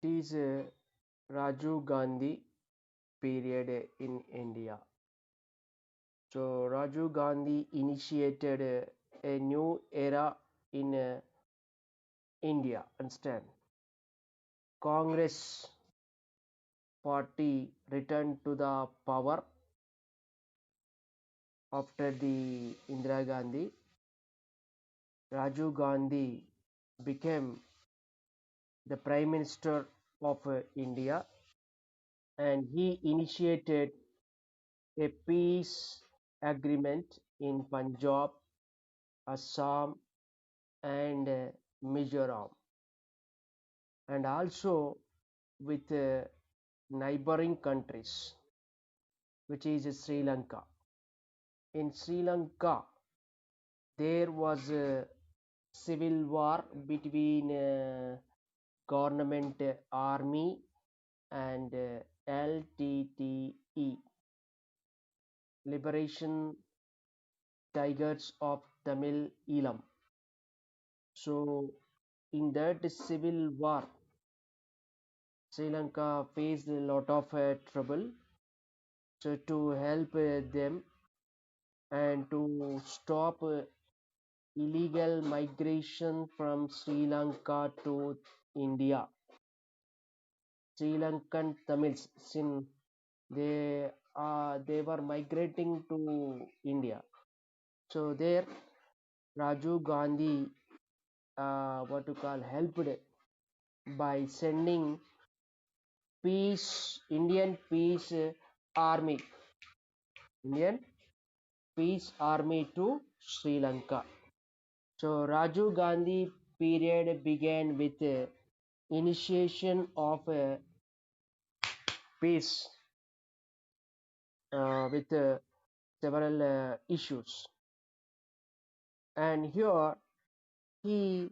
It is Rajiv Gandhi period in India. So Rajiv Gandhi initiated a new era in India. Understand? Congress party returned to the power after the Indira Gandhi. Rajiv Gandhi became the Prime Minister of India, and he initiated a peace agreement in Punjab, Assam, and Mizoram, and also with neighboring countries, which is Sri Lanka. In Sri Lanka, there was a civil war between government army and LTTE, Liberation Tigers of Tamil Eelam. So, in that civil war, Sri Lanka faced a lot of trouble. So, to help them and to stop illegal migration from Sri Lanka to India, Sri Lankan Tamils, they were migrating to India. So there, Rajiv Gandhi, what to call, helped by sending Indian peace army, Indian peace army to Sri Lanka. So Rajiv Gandhi period began with initiation of peace with several issues, and here he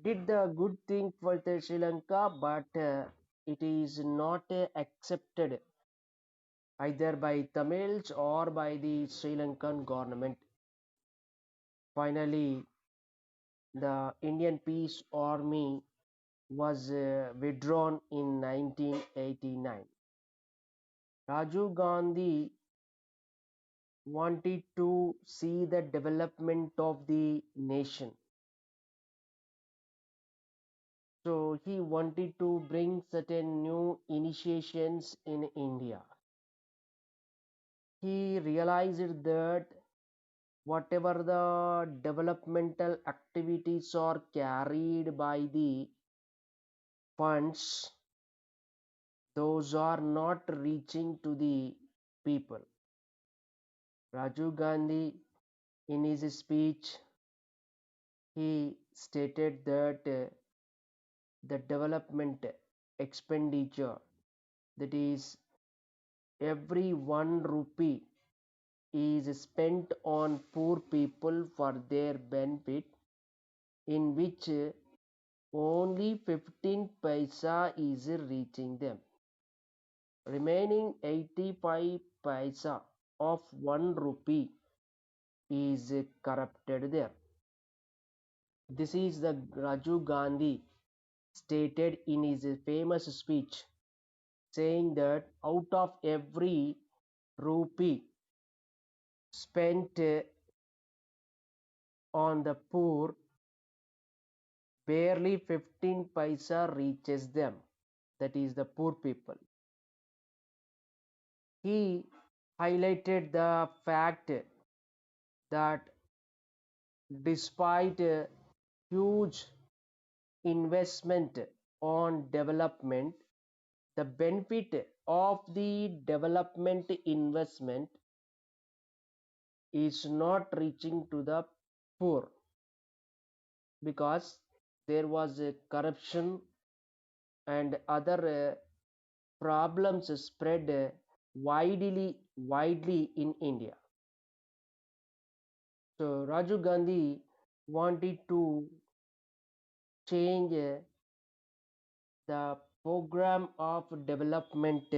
did the good thing for the Sri Lanka, but it is not accepted either by Tamils or by the Sri Lankan government. Finally, the Indian Peace Army was withdrawn in 1989. Rajiv Gandhi wanted to see the development of the nation. So he wanted to bring certain new initiations in India. He realized that whatever the developmental activities are carried by the funds, those are not reaching to the people. Rajiv Gandhi, in his speech, he stated that the development expenditure, that is, every 1 rupee is spent on poor people for their benefit, in which only 15 paisa is reaching them. Remaining 85 paisa of 1 rupee is corrupted there. This is the Rajiv Gandhi stated in his famous speech, saying that out of every rupee spent on the poor, barely 15 paisa reaches them, that is the poor people. He highlighted the fact that despite huge investment on development, the benefit of the development investment is not reaching to the poor, because there was a corruption and other problems spread widely in India. So Rajiv Gandhi wanted to change the program of development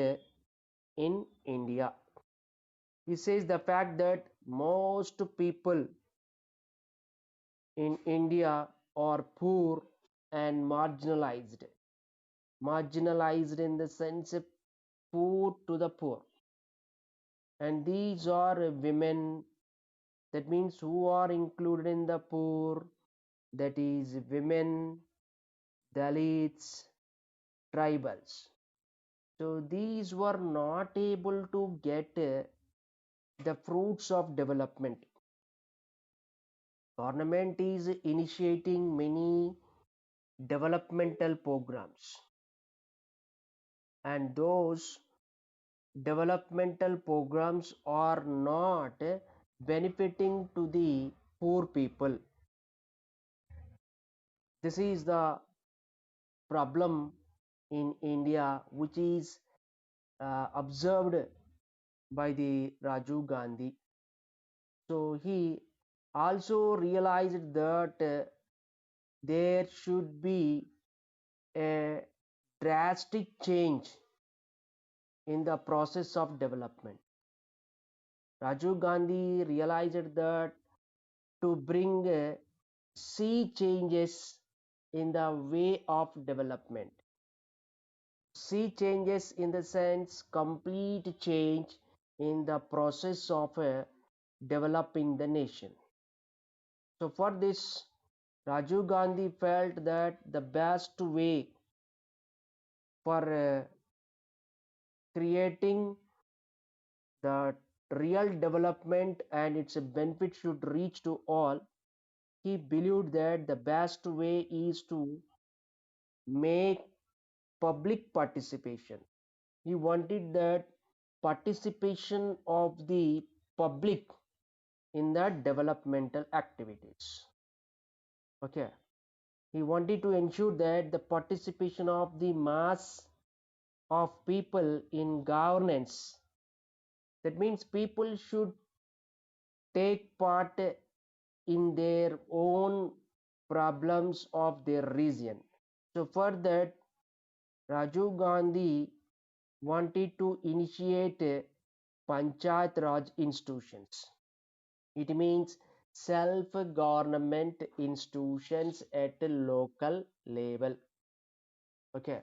in India. He says the fact that most people in India are poor and marginalized. Marginalized in the sense poor to the poor. And these are women, that means who are included in the poor, that is women, Dalits, tribals. So these were not able to get the fruits of development. Government is initiating many developmental programs, and those developmental programs are not benefiting to the poor people. This is the problem in India, which is observed by the Rajiv Gandhi. So he also realized that there should be a drastic change in the process of development. Rajiv Gandhi realized that to bring sea changes in the way of development. Sea changes in the sense complete change in the process of developing the nation. So for this, Rajiv Gandhi felt that the best way for creating the real development and its benefit should reach to all, he believed that the best way is to make public participation. He wanted that participation of the public in the developmental activities. Okay. He wanted to ensure that the participation of the mass of people in governance. That means people should take part in their own problems of their region. So for that, Rajiv Gandhi wanted to initiate Panchayat Raj institutions. It means self-government institutions at a local level. Okay,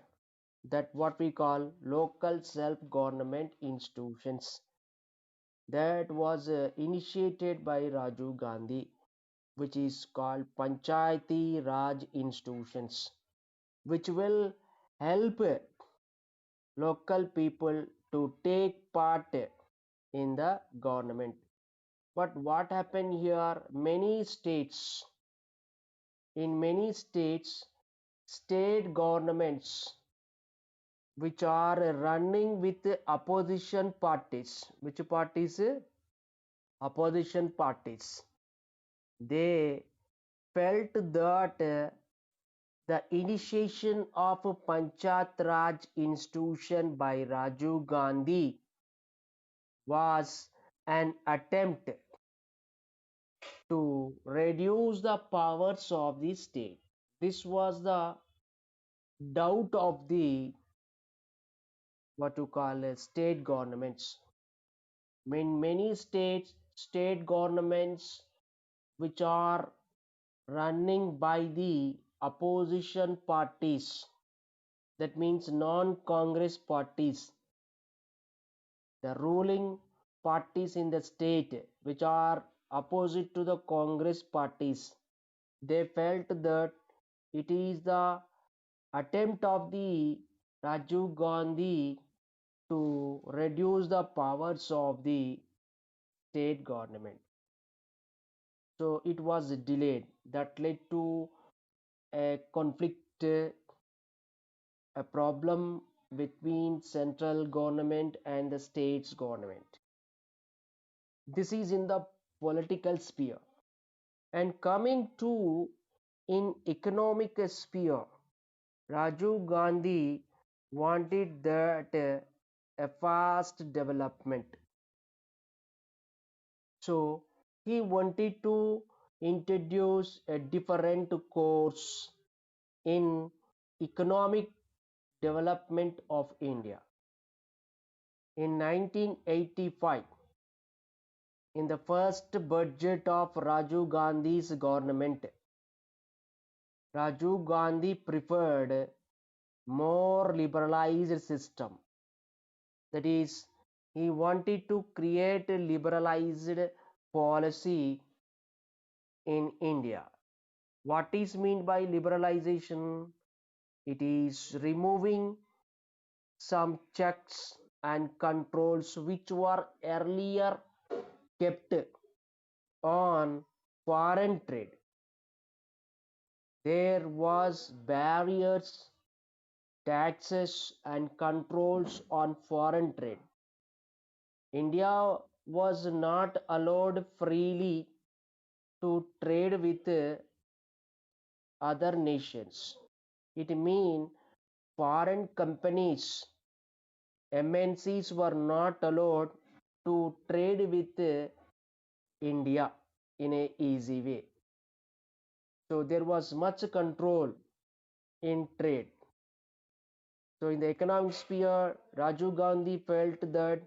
that what we call local self-government institutions. That was initiated by Rajiv Gandhi, which is called Panchayati Raj institutions, which will help local people to take part in the government. But what happened here? In many states, state governments which are running with opposition parties. Which parties? Opposition parties. They felt that the initiation of a Panchayat Raj institution by Rajiv Gandhi was an attempt to reduce the powers of the state. This was the doubt of the what to call state governments. In many states, state governments which are running by the opposition parties, that means non-Congress parties, the ruling parties in the state which are opposite to the Congress parties, they felt that it is the attempt of the Rajiv Gandhi to reduce the powers of the state government. So it was delayed. That led to a conflict, a problem between central government and the state's government. This is in the political sphere. And coming to in economic sphere, Rajiv Gandhi wanted that a fast development. So he wanted to introduce a different course in economic development of India. In 1985, in the first budget of Rajiv Gandhi's government, Rajiv Gandhi preferred more liberalized system. That is, he wanted to create a liberalized policy in India. What is meant by liberalization? It is removing some checks and controls which were earlier kept on foreign trade. There was barriers, taxes and controls on foreign trade. India was not allowed freely to trade with other nations. It means foreign companies, MNCs were not allowed to trade with India in a easy way. So there was much control in trade. So in the economic sphere, Rajiv Gandhi felt that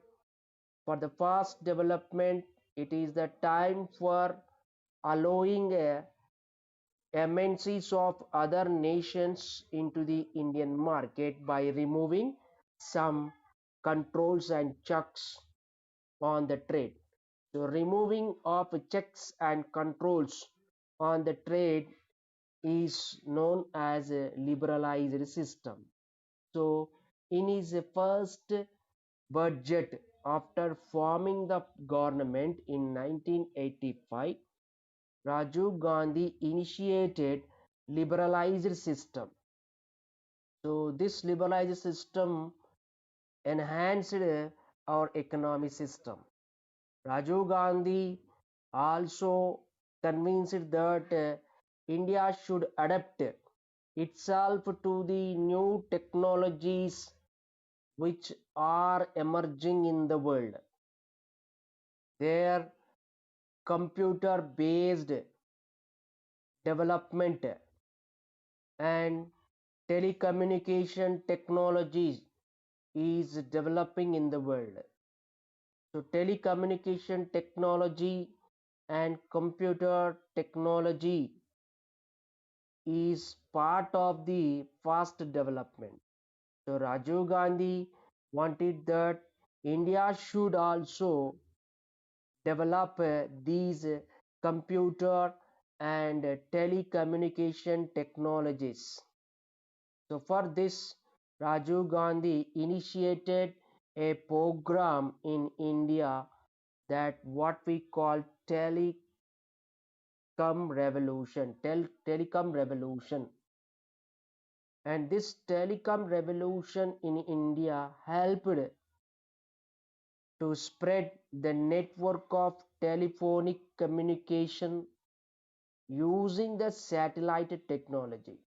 for the fast development, it is the time for allowing MNCs of other nations into the Indian market by removing some controls and checks on the trade. So removing of checks and controls on the trade is known as a liberalized system. So in his first budget after forming the government in 1985, Rajiv Gandhi initiated liberalized system. So this liberalized system enhanced our economic system. Rajiv Gandhi also convinced that India should adapt itself to the new technologies which are emerging in the world. Their computer based development and telecommunication technologies is developing in the world. So telecommunication technology and computer technology is part of the fast development. So Rajiv Gandhi wanted that India should also develop these computer and telecommunication technologies. So for this, Rajiv Gandhi initiated a program in India that what we call telecom revolution. And this telecom revolution in India helped to spread the network of telephonic communication using the satellite technology.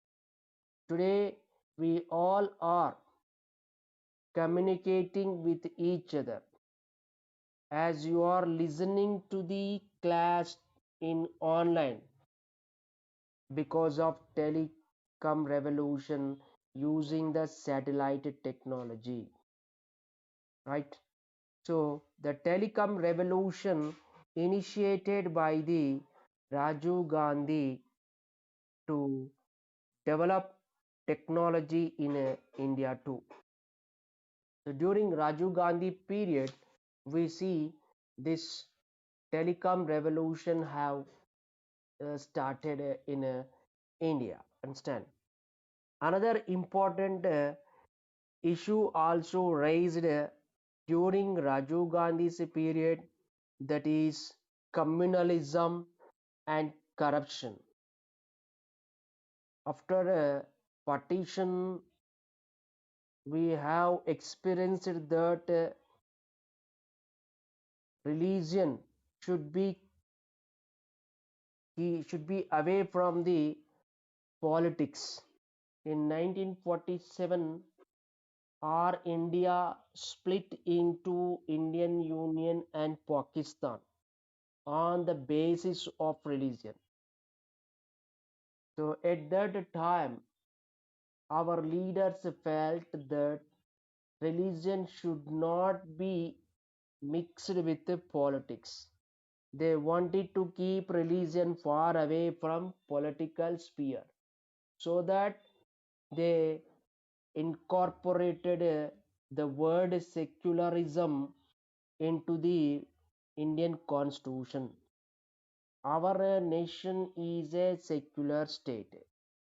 Today, we all are communicating with each other as you are listening to the class in online because of telecom revolution using the satellite technology, right? So the telecom revolution initiated by the Rajiv Gandhi to develop technology in India too. So during Rajiv Gandhi period, we see this telecom revolution have started in India. Understand? Another important issue also raised during Rajiv Gandhi's period, that is communalism and corruption. After a partition, we have experienced that religion should be should be away from the politics. In 1947, our India split into Indian Union and Pakistan on the basis of religion. So at that time, our leaders felt that religion should not be mixed with the politics. They wanted to keep religion far away from political sphere. so that they incorporated the word secularism into the Indian constitution. Our nation is a secular state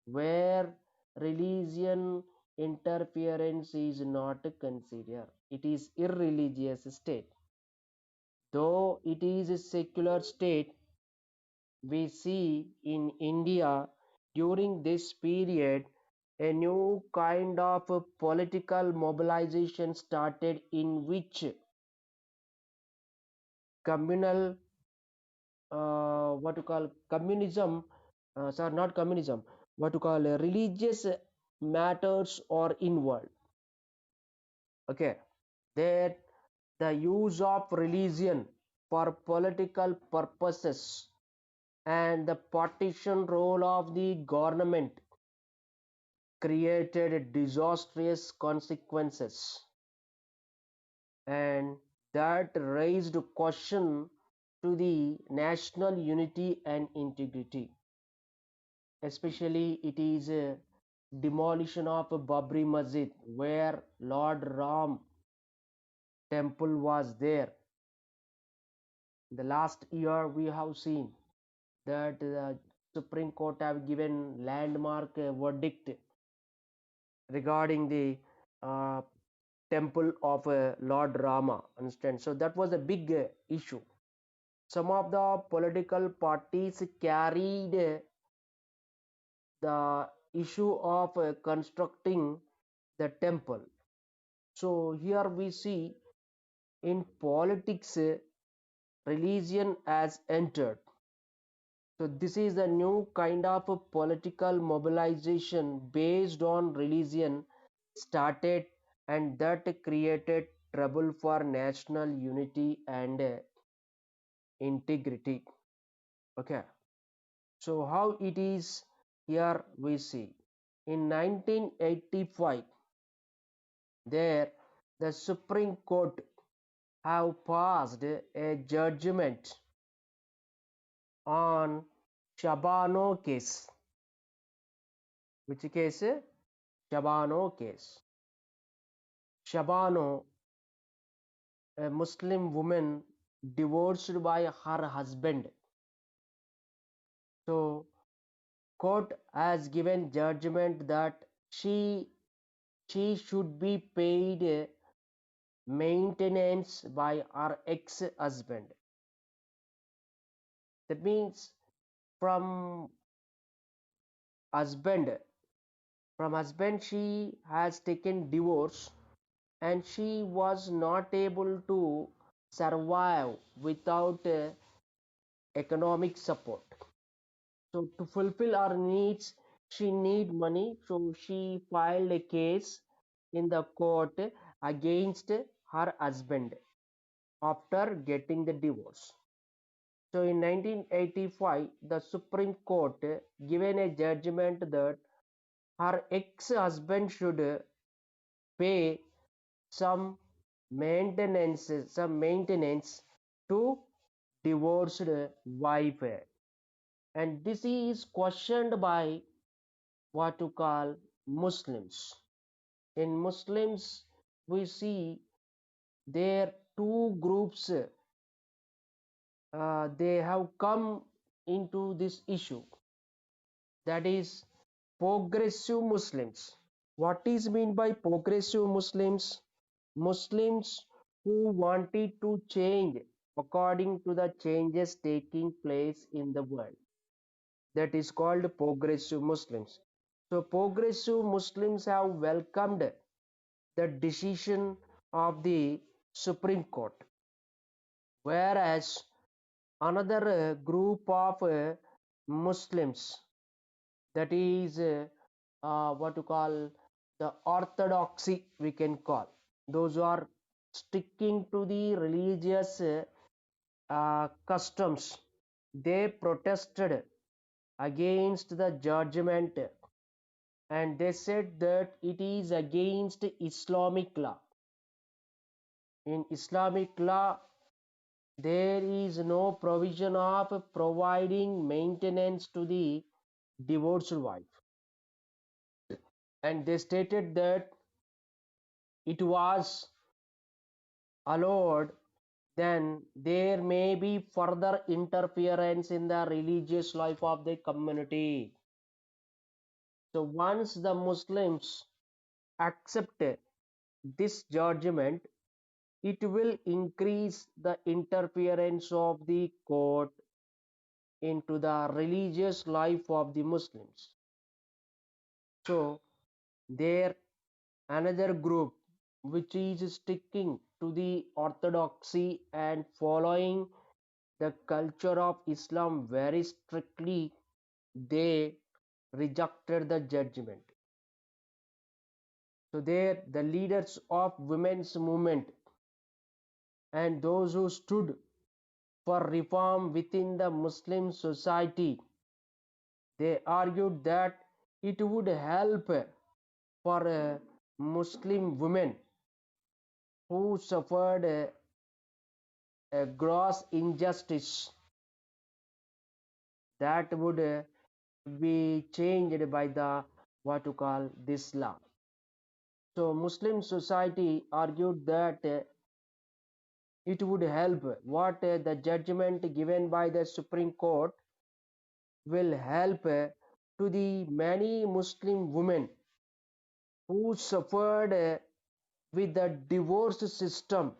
where religion interference is not considered. It is irreligious state. Though it is a secular state, we see in India during this period a new kind of a political mobilization started in which communal what to call communism sorry not communism what to call religious matters are involved. Okay, that the use of religion for political purposes and the partition role of the government created disastrous consequences, and that raised question to the national unity and integrity. Especially it is a demolition of Babri Masjid where Lord Ram temple was there. The last year we have seen that the Supreme Court have given landmark verdict regarding the uh, temple of Lord Rama. Understand? So that was a big issue. Some of the political parties carried the issue of constructing the temple. So here we see in politics religion has entered. So this is a new kind of a political mobilization based on religion started, and that created trouble for national unity and integrity. Okay, so how it is here we see in 1985 there the Supreme Court have passed a judgment on Shabano case. Which case? Shabano case. Shabano, a Muslim woman divorced by her husband. So court has given judgment that she should be paid maintenance by her ex-husband. That means from husband from husband she has taken divorce, and she was not able to survive without economic support. So to fulfill her needs, she need money. So she filed a case in the court against her husband after getting the divorce. So in 1985, the Supreme Court given a judgment that her ex-husband should pay some maintenance to divorced wife, and this is questioned by what to call Muslims. In Muslims, we see there two groups they have come into this issue, that is progressive Muslims. What is mean by progressive Muslims? Muslims who wanted to change according to the changes taking place in the world. That is called progressive Muslims. So progressive Muslims have welcomed the decision of the Supreme Court, whereas another group of Muslims, that is what to call the orthodoxy, we can call those who are sticking to the religious customs, they protested against the judgment, and they said that it is against Islamic law. In Islamic law, there is no provision of providing maintenance to the divorced wife. and they stated that it was allowed, then there may be further interference in the religious life of the community. So once the Muslims accept this judgment, it will increase the interference of the court into the religious life of the Muslims. So there another group which is sticking to the orthodoxy and following the culture of Islam very strictly, they rejected the judgment. So there the leaders of women's movement and those who stood for reform within the Muslim society, they argued that it would help for Muslim women who suffered a gross injustice that would be changed by the what to call this law. So Muslim society argued that it would help what the judgment given by the Supreme Court will help to the many Muslim women who suffered with the divorce system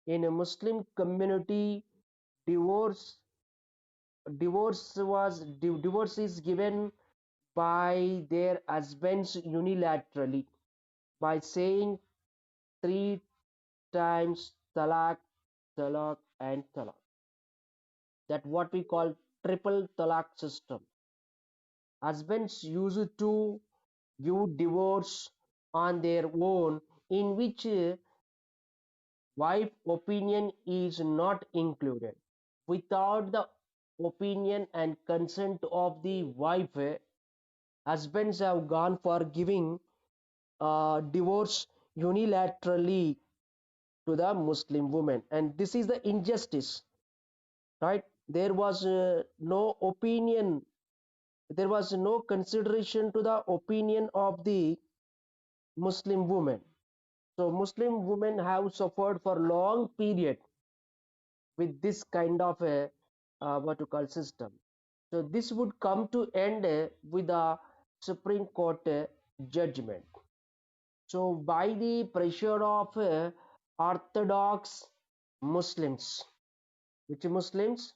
in a Muslim community. Divorce is given by their husbands unilaterally by saying three times talak, talak, and talak. That what we call triple talak system. Husbands used to give divorce on their own, in which wife opinion is not included. Without the opinion and consent of the wife, husbands have gone for giving divorce unilaterally to the Muslim woman, and this is the injustice, right? There was no opinion, there was no consideration to the opinion of the Muslim woman. So Muslim women have suffered for long period with this kind of a what to call system. So this would come to end with a Supreme Court judgment. So by the pressure of Orthodox Muslims, which Muslims?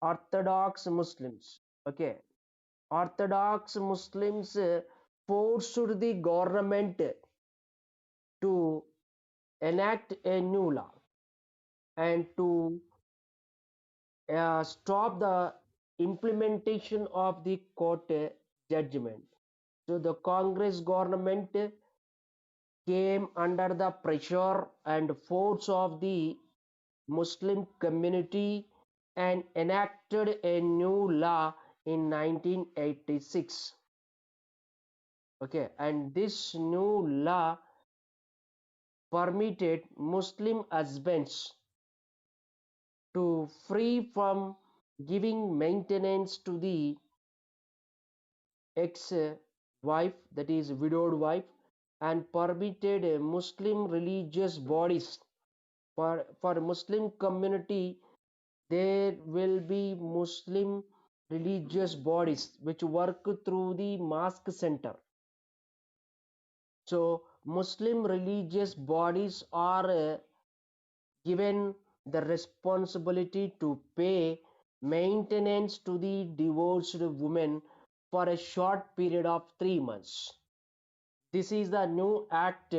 Orthodox Muslims. Okay, Orthodox Muslims forced the government to enact a new law and to stop the implementation of the court judgment. So the Congress government came under the pressure and force of the Muslim community and enacted a new law in 1986. Okay, and this new law permitted Muslim husbands to free from giving maintenance to the ex-wife, that is widowed wife, and permitted Muslim religious bodies for Muslim community. There will be Muslim religious bodies which work through the mosque center. So Muslim religious bodies are given the responsibility to pay maintenance to the divorced woman for a short period of 3 months. This is the new act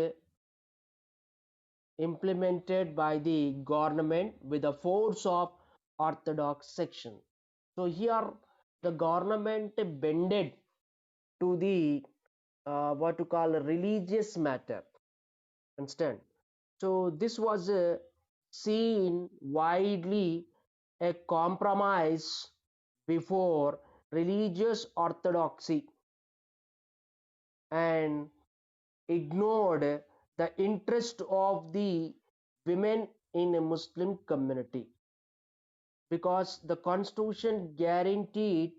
implemented by the government with the force of orthodox section. So here the government bended to the what to call a religious matter. Understand? So this was seen widely a compromise before religious orthodoxy and ignored the interest of the women in a Muslim community, because the constitution guaranteed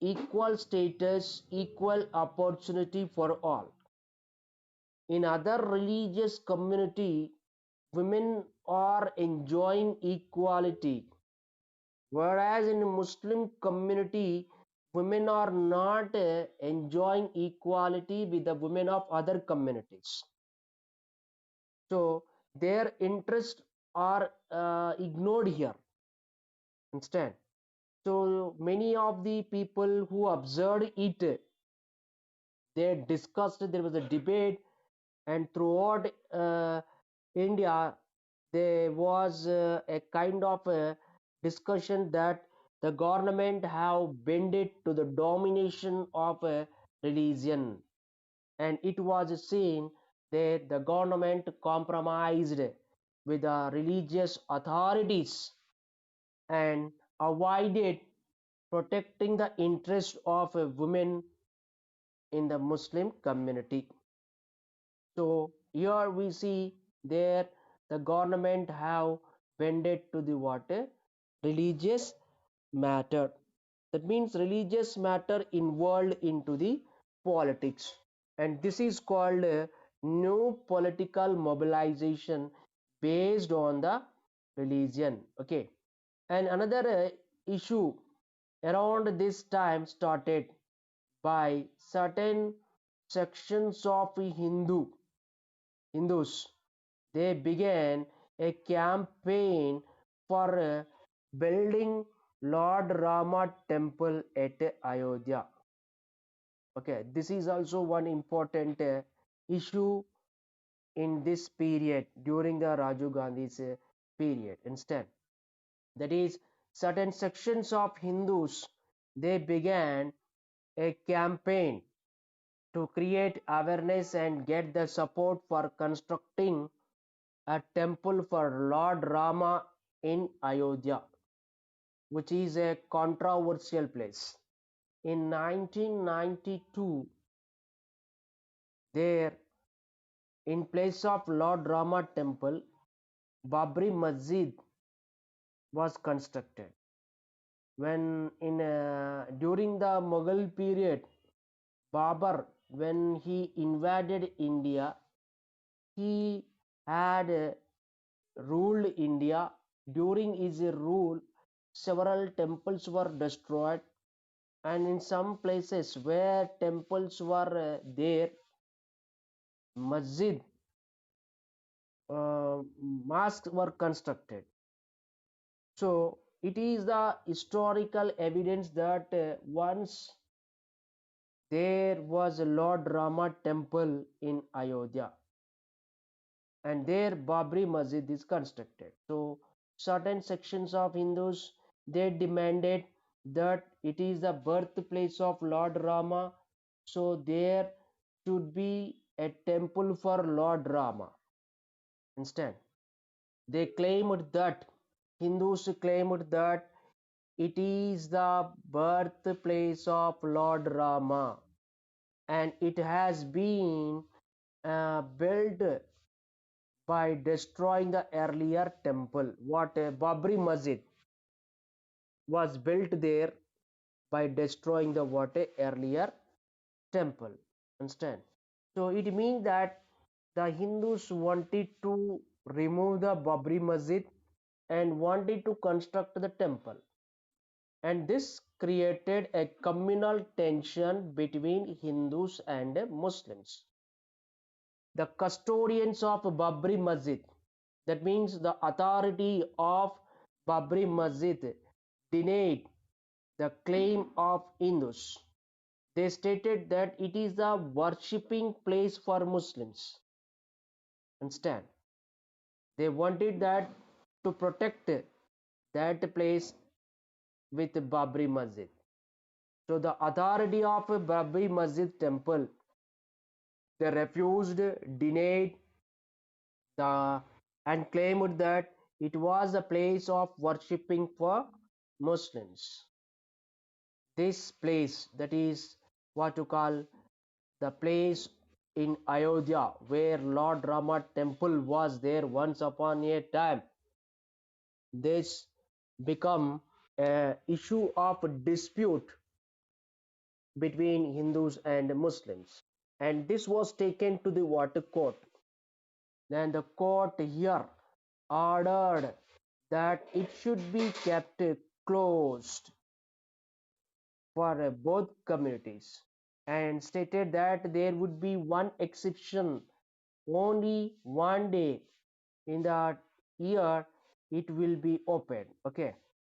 equal status, equal opportunity for all. In other religious community, women are enjoying equality, whereas in Muslim community, women are not enjoying equality with the women of other communities. So their interests are ignored here. Understand? So many of the people who observed it, they discussed. There was a debate, and throughout India, there was a kind of a discussion that the government have bended to the domination of a religion, and it was seen that the government compromised with the religious authorities and avoided protecting the interest of women in the Muslim community. So here we see there the government have bended to the what? Religious matter. That means religious matter involved into the politics. And this is called new political mobilization based on the religion. Okay. And another issue around this time started by certain sections of Hindus. They began a campaign for building Lord Rama temple at Ayodhya. Okay, this is also one important issue in this period during the Rajiv Gandhi's period. Instead, that is, certain sections of Hindus, they began a campaign to create awareness and get the support for constructing a temple for Lord Rama in Ayodhya, which is a controversial place. In 1992, there, in place of Lord Rama temple, Babri Masjid was constructed. When in during the Mughal period, Babur, when he invaded India, he had ruled India. During his rule, several temples were destroyed, and in some places where temples were there, masjid, mosques were constructed. So it is the historical evidence that once there was a Lord Rama temple in Ayodhya, and there Babri Masjid is constructed. So certain sections of Hindus, they demanded that it is the birthplace of Lord Rama, so there should be a temple for Lord Rama. Instead, they claimed that Hindus claimed that it is the birthplace of Lord Rama, and it has been built by destroying the earlier temple. What Babri Masjid was built there by destroying the what earlier temple. Understand? So it means that the Hindus wanted to remove the Babri Masjid and wanted to construct the temple, and this created a communal tension between Hindus and Muslims. The custodians of Babri Masjid, that means the authority of Babri Masjid, denied the claim of Hindus. They stated that it is a worshipping place for Muslims. Understand? They wanted that to protect that place with Babri Masjid. So the authority of Babri Masjid temple, they refused, denied the and claimed that it was a place of worshipping for Muslims. This place, that is what you call the place in Ayodhya where Lord Rama temple was there once upon a time, this become a issue of dispute between Hindus and Muslims. And this was taken to the water court. Then the court here ordered that it should be kept closed for both communities and stated that there would be one exception, only one day in the year it will be open. Okay,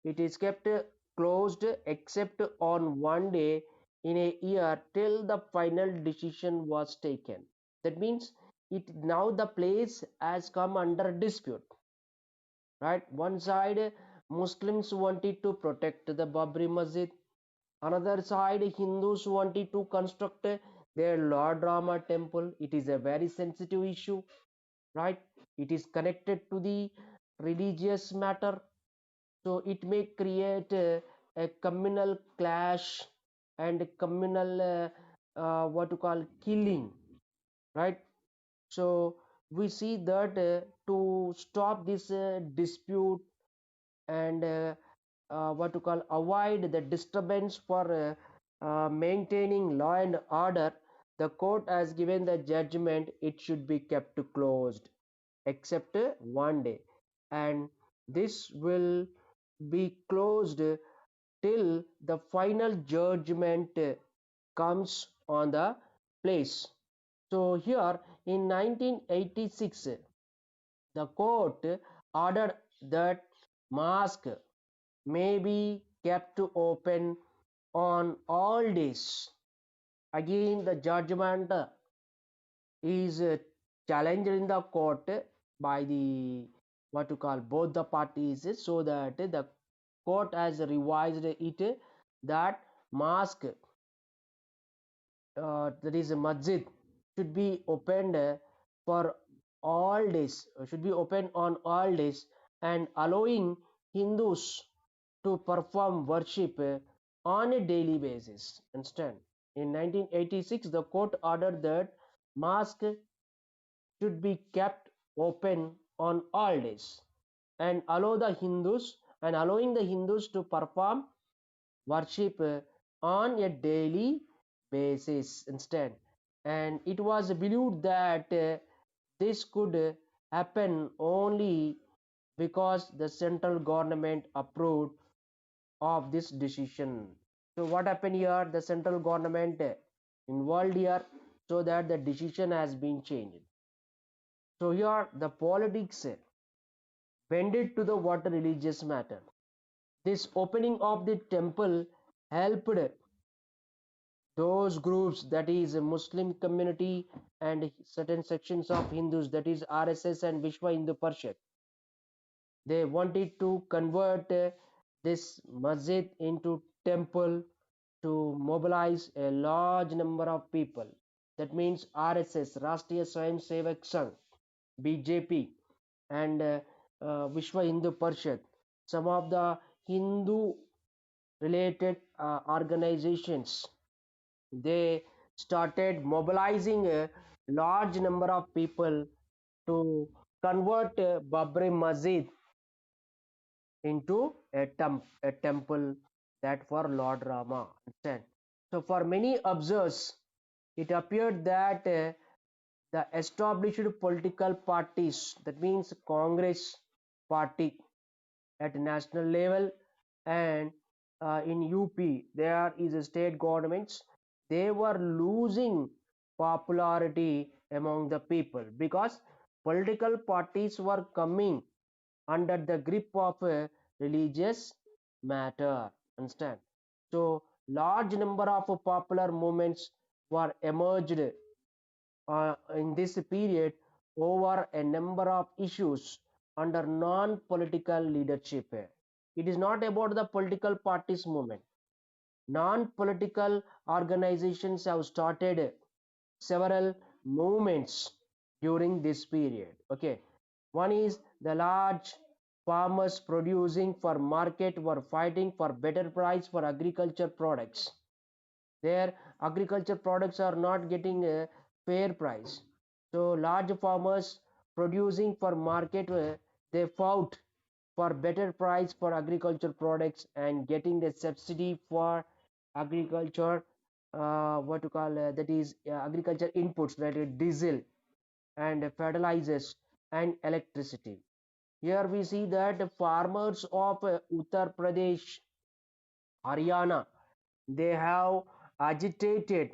it is kept closed except on one day in a year till the final decision was taken. That means it now the place has come under dispute, right? One side Muslims wanted to protect the Babri Masjid, another side Hindus wanted to construct their Lord Rama temple. It is a very sensitive issue, right? It is connected to the religious matter, so it may create a communal clash and a communal what to call killing, right? So we see that to stop this dispute and what to call avoid the disturbance for maintaining law and order, the court has given the judgment it should be kept closed except one day, and this will be closed till the final judgment comes on the place. So here in 1986 the court ordered that mosque may be kept open on all days. Again, the judgment is challenged in the court by the what to call both the parties, so that the court has revised it that mosque, that is a masjid, should be opened for all days, should be open on all days, and allowing Hindus to perform worship on a daily basis. Instead, in 1986, the court ordered that mosque should be kept open on all days and allowing the Hindus to perform worship on a daily basis instead. And it was believed that this could happen only because the central government approved of this decision. So what happened here? The central government involved here, so that the decision has been changed. So here the politics bended to the what religious matter. This opening of the temple helped those groups, that is a Muslim community and certain sections of Hindus, that is RSS and Vishwa Hindu Parishad. They wanted to convert this masjid into temple to mobilize a large number of people. That means RSS, Rashtriya Swayam Sevak Sangh, BJP, and Vishwa Hindu Parishad, some of the Hindu related organizations, they started mobilizing a large number of people to convert Babri Masjid into a temple, that for Lord Rama. Understand? So for many observers, it appeared that the established political parties, that means Congress party at national level and in UP, there is a state governments, they were losing popularity among the people because political parties were coming under the grip of a religious matter. Understand? So large number of popular movements were emerged in this period over a number of issues under non-political leadership. It is not about the political parties movement. Non-political organizations have started several movements during this period. Okay, one is the large farmers producing for market were fighting for better price for agriculture products. Their agriculture products are not getting a fair price, so large farmers producing for market, they fought for better price for agriculture products and getting the subsidy for agriculture what to call that is agriculture inputs, that is diesel and fertilizers and electricity. Here we see that the farmers of Uttar Pradesh, Haryana, they have agitated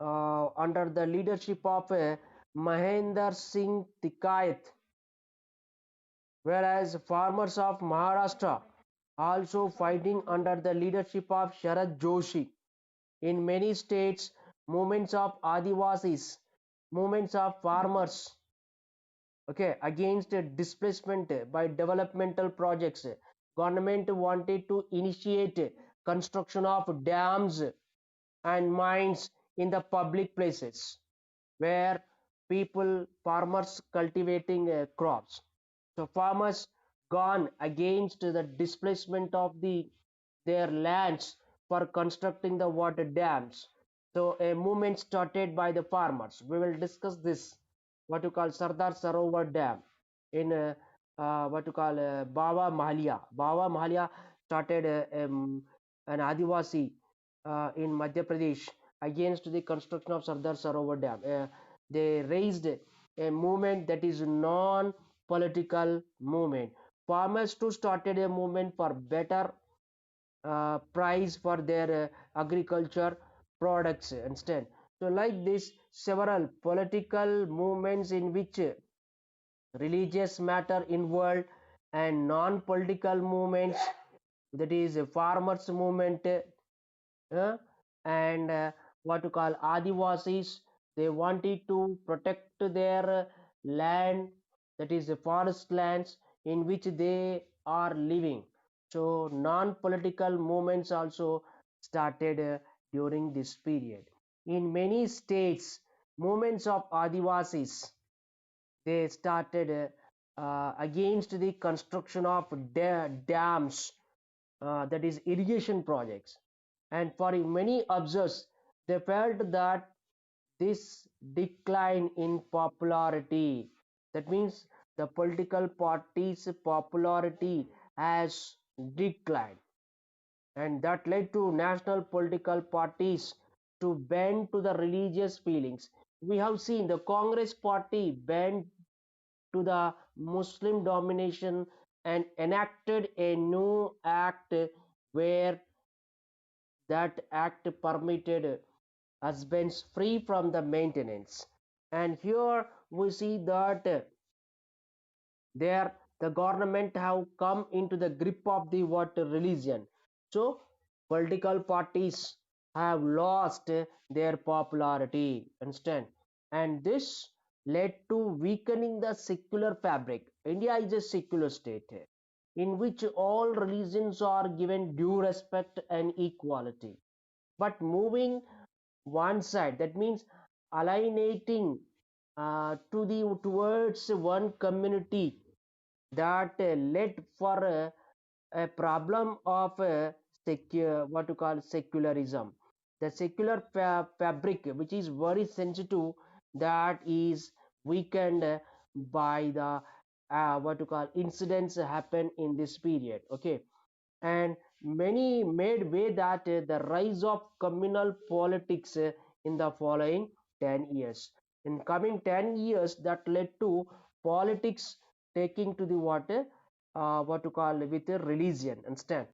under the leadership of Mahendra Singh Tikait, whereas farmers of Maharashtra also fighting under the leadership of Sharad Joshi. In many states, movements of Adivasis, movements of farmers, okay, against displacement by developmental projects. Government wanted to initiate construction of dams and mines in the public places where people, farmers cultivating crops. So farmers gone against the displacement of their lands for constructing the water dams. So a movement started by the farmers. We will discuss this, what you call Sardar Sarovar Dam in what you call Bawa Mahalia. Bawa Mahalia started an Adivasi in Madhya Pradesh against the construction of Sardar Sarovar Dam. They raised a movement that is non-political movement. Farmers too started a movement for better price for their agriculture products instead. So like this, several political movements in which religious matter involved and non-political movements, that is a farmers movement, uh, and what to call Adivasis, they wanted to protect their land, that is the forest lands in which they are living. So non-political movements also started during this period. In many states, movements of Adivasis, they started against the construction of dams, that is irrigation projects. And for many observers, they felt that this decline in popularity, that means the political party's popularity has declined, and that led to national political parties to bend to the religious feelings. We have seen the Congress party bend to the Muslim domination and enacted a new act where that act permitted husbands free from the maintenance. And here we see that there the government have come into the grip of the what religion. So political parties have lost their popularity, understand, and this led to weakening the secular fabric. India is a secular state in which all religions are given due respect and equality, but moving one side, that means alienating towards one community, that led for a problem of what you call secularism. The secular fabric, which is very sensitive, that is weakened by the what you call incidents happen in this period. Okay, and many made way that the rise of communal politics in the following 10 years. In coming 10 years, that led to politics taking to the what to call with a religion, understand.